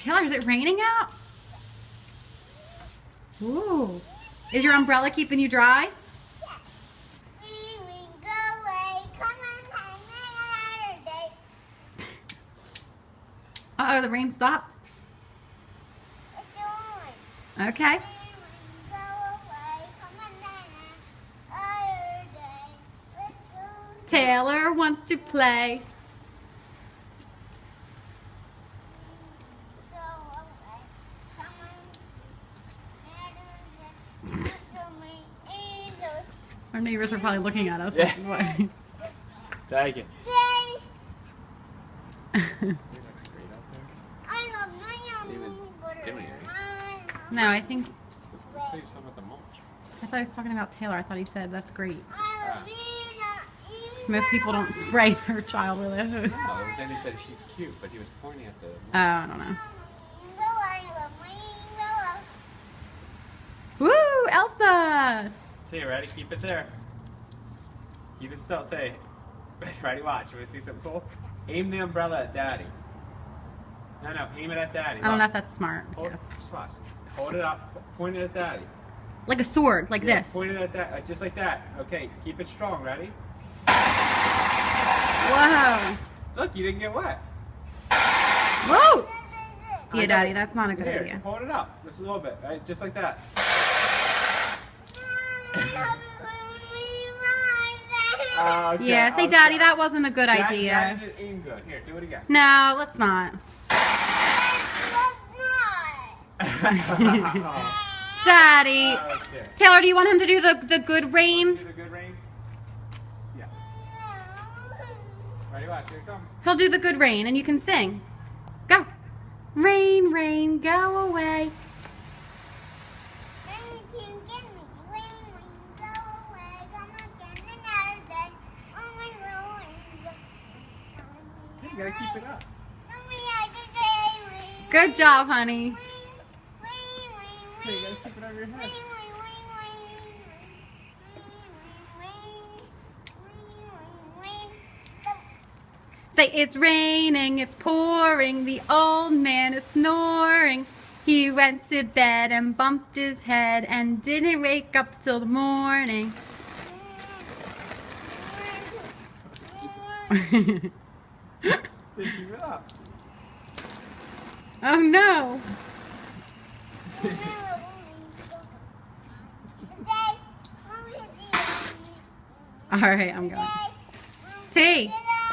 Taylor, is it raining out? Ooh. Is your umbrella keeping you dry? Uh-oh, the rain stopped. Okay. Taylor wants to play. Our neighbors are probably looking at us. Yeah. Like, Thank you. no, I think Save some with the mulch. I thought he was talking about Taylor. I thought he said that's great. Most people don't spray their child with it. No, then he said she's cute, but he was pointing at the. Oh, I don't know. Woo, Elsa! Tay, ready? Keep it there. Keep it still, Tay. Ready? Watch. You want to see something cool? Aim the umbrella at Daddy. No, aim it at Daddy. I don't know if that's smart. Hold, just watch. Hold it up. Point it at Daddy. Like a sword, like Yeah, this. point it at that, just like that. Okay, keep it strong. Ready? Whoa! Look, you didn't get wet. Whoa! Yeah, Daddy, that's not a good Here, idea. hold it up just a little bit, right? Just like that. Okay, Yeah, say I'm Daddy, sorry. that wasn't a good Daddy idea. didn't aim good. Here, do it again. No, let's not. Daddy. Okay. Taylor, do you want him to do the good rain? Do the good rain? Yeah. Ready? Watch. Here it comes. He'll do the good rain and you can sing. Go. Rain, rain, go away. You gotta keep it up. Good job, honey. Hey, you gotta keep it over your head. Say, it's raining, it's pouring, the old man is snoring. He went to bed and bumped his head and didn't wake up till the morning. Keep it up. Oh no. All right, I'm going. T.